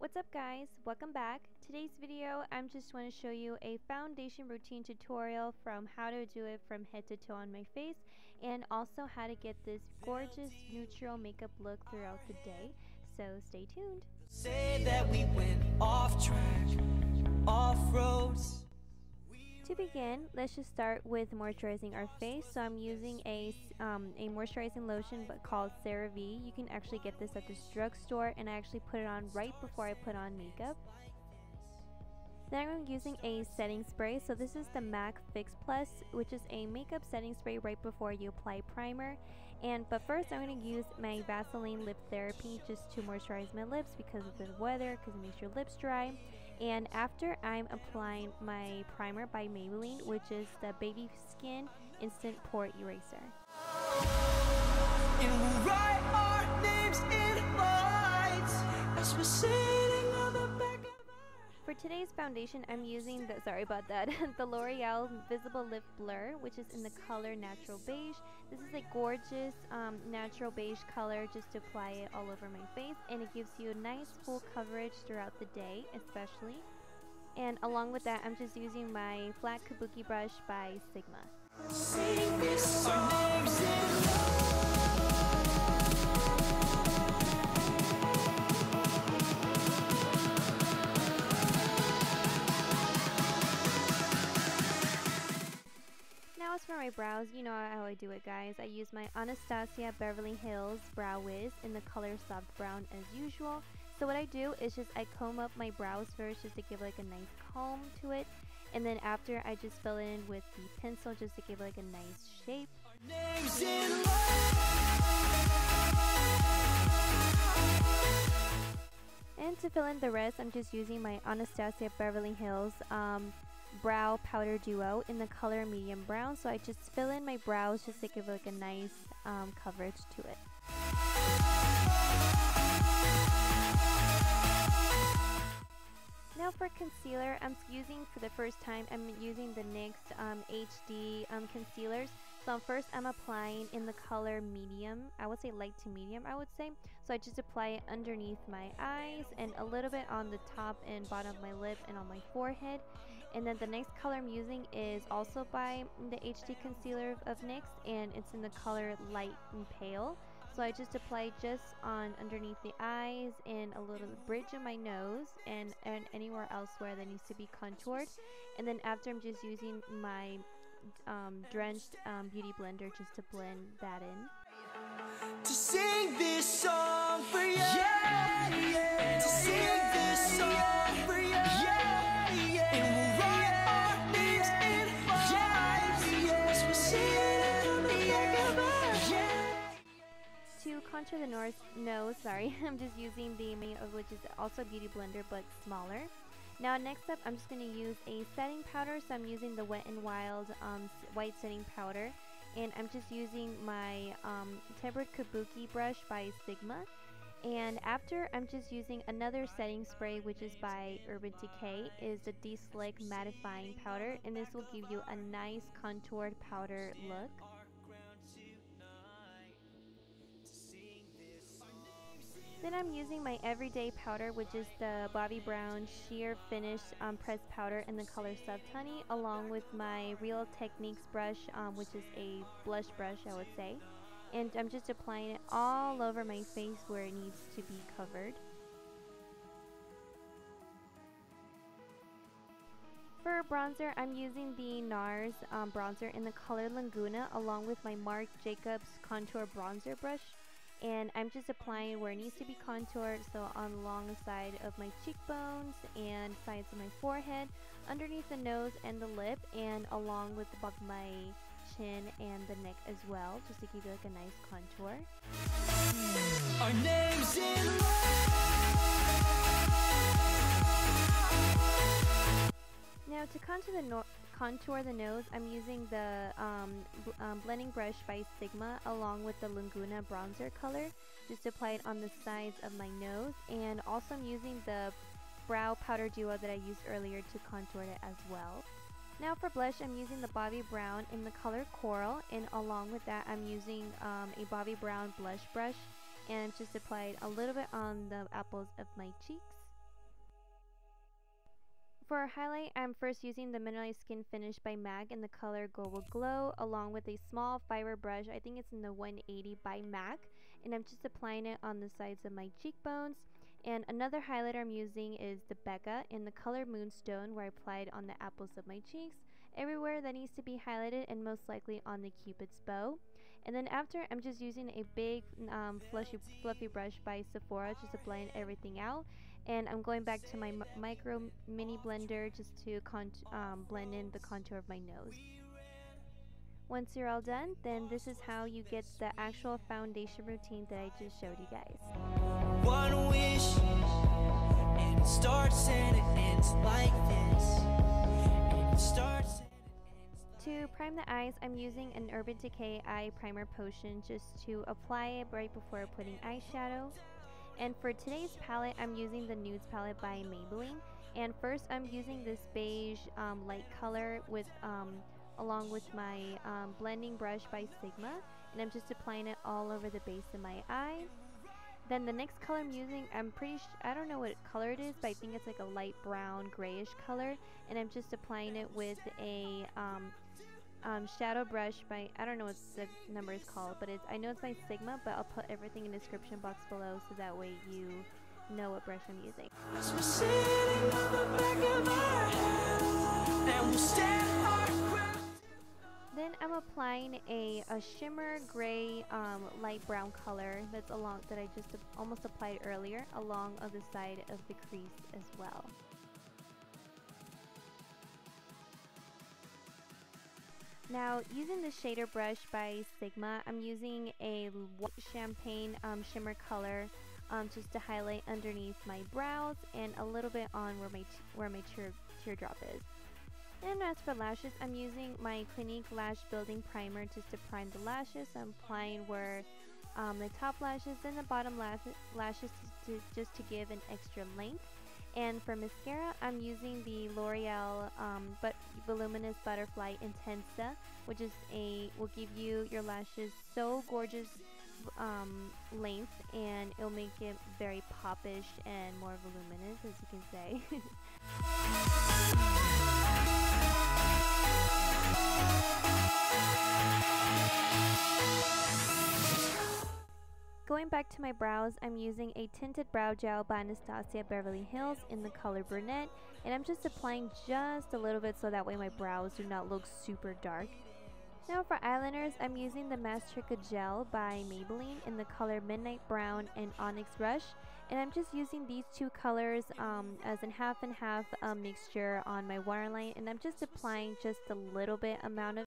What's up guys, welcome back. Today's video I'm just want to show you a foundation routine tutorial from how to do it from head to toe on my face, and also how to get this gorgeous neutral makeup look throughout the day. So stay tuned. Say that we went off track, off roads. To begin, let's just start with moisturizing our face. So I'm using a moisturizing lotion called CeraVe. You can actually get this at the drugstore, and I actually put it on right before I put on makeup. Then I'm using a setting spray. So this is the MAC Fix Plus, which is a makeup setting spray right before you apply primer. But first I'm going to use my Vaseline Lip Therapy just to moisturize my lips because of the weather, because it makes your lips dry. And after, I'm applying my primer by Maybelline, which is the Baby Skin Instant Pore Eraser. And we'll write our names in lights as we're sitting on the back of our... For today's foundation, I'm using the, sorry about that, the L'Oreal Visible Lip Blur, which is in the color Natural Beige. This is a gorgeous natural beige color just to apply it all over my face, and it gives you a nice full coverage throughout the day, especially. And along with that, I'm just using my flat kabuki brush by Sigma. Sing this song. Our names in Now as for my brows, you know how I do it guys. I use my Anastasia Beverly Hills Brow Wiz in the color Soft Brown as usual. So what I do is just I comb up my brows first just to give like a nice comb to it. And then after, I just fill in with the pencil just to give like a nice shape. our names in And to fill in the rest, I'm just using my Anastasia Beverly Hills Brow Powder Duo in the color Medium Brown. So I just fill in my brows just to give like a nice coverage to it. Now for concealer, I'm using for the first time, I'm using the NYX HD concealers. So first I'm applying in the color medium, I would say light to medium I would say. So I just apply it underneath my eyes and a little bit on the top and bottom of my lip and on my forehead. And then the next color I'm using is also by the HD concealer of NYX, and it's in the color light and pale. So I just apply just on underneath the eyes and a little bridge of my nose and anywhere else where that needs to be contoured. And then after, I'm just using my drenched beauty blender just to blend that in. to sing this song for you. Yeah, yeah. To sing this song for you. Yeah, yeah. And we'll write our names in lights as we're sitting on the back of our... To contour the nose, I'm just using the which is also a beauty blender but smaller. Now next up, I'm just going to use a setting powder. So I'm using the Wet n Wild white setting powder, and I'm just using my Tempered Kabuki brush by Sigma. And after, I'm just using another setting spray, which is by Urban Decay, is the De-Slick Mattifying Powder, and this will give you a nice contoured powder look. Then I'm using my everyday powder, which is the Bobbi Brown Sheer Finish pressed powder in the color Soft Honey, along with my Real Techniques brush, which is a blush brush I would say. And I'm just applying it all over my face where it needs to be covered. For bronzer, I'm using the NARS bronzer in the color Laguna, along with my Marc Jacobs contour bronzer brush. And I'm just applying where it needs to be contoured, so along the side of my cheekbones and sides of my forehead, underneath the nose and the lip, and along with the back of my chin and the neck as well, just to give you like a nice contour. Our names in Now to contour the nose, I'm using the blending brush by Sigma along with the Laguna bronzer color, just to apply it on the sides of my nose. And also I'm using the brow powder duo that I used earlier to contour it as well. Now for blush, I'm using the Bobbi Brown in the color Coral, and along with that I'm using a Bobbi Brown blush brush, and just applied a little bit on the apples of my cheeks. For highlight, I'm first using the Mineralized Skin Finish by MAC in the color Gold Glow, along with a small fiber brush. I think it's in the 180 by MAC, and I'm just applying it on the sides of my cheekbones. And another highlighter I'm using is the Becca in the color Moonstone, where I applied on the apples of my cheeks, everywhere that needs to be highlighted, and most likely on the Cupid's bow. And then after, I'm just using a big fluffy brush by Sephora, just applying everything out. And I'm going back to my micro mini blender just to blend in the contour of my nose. Once you're all done, then this is how you get the actual foundation routine that I just showed you guys. One wish, and it starts and it ends like this. And it starts and it ends. To prime the eyes, I'm using an Urban Decay Eye Primer Potion just to apply it right before putting eyeshadow. And for today's palette, I'm using the Nudes palette by Maybelline. And first, I'm using this beige light color with along with my blending brush by Sigma, and I'm just applying it all over the base of my eye. Then the next color I'm using, I don't know what color it is, but I think it's like a light brown grayish color, and I'm just applying it with a shadow brush by, I don't know what the number is called, but I know it's by Sigma, but I'll put everything in the description box below so that way you know what brush I'm using. As we're sitting on the back of our head, and we'll stand our ground. Then I'm applying a shimmer gray light brown color that I just almost applied earlier along of the side of the crease as well. Now, using the shader brush by Sigma, I'm using a white champagne shimmer color just to highlight underneath my brows and a little bit on where my teardrop is. And as for lashes, I'm using my Clinique Lash Building Primer just to prime the lashes. I'm applying where the top lashes and the bottom lashes just to give an extra length. And for mascara, I'm using the L'Oreal Voluminous Butterfly Intensa, which is will give you your lashes so gorgeous length, and it'll make it very popish and more voluminous, as you can say. Going back to my brows, I'm using a tinted brow gel by Anastasia Beverly Hills in the color Brunette, and I'm just applying just a little bit so that way my brows do not look super dark. Now for eyeliners, I'm using the Masterica Gel by Maybelline in the color Midnight Brown and Onyx Rush, and I'm just using these two colors as a half and half mixture on my waterline, and I'm just applying just a little bit amount of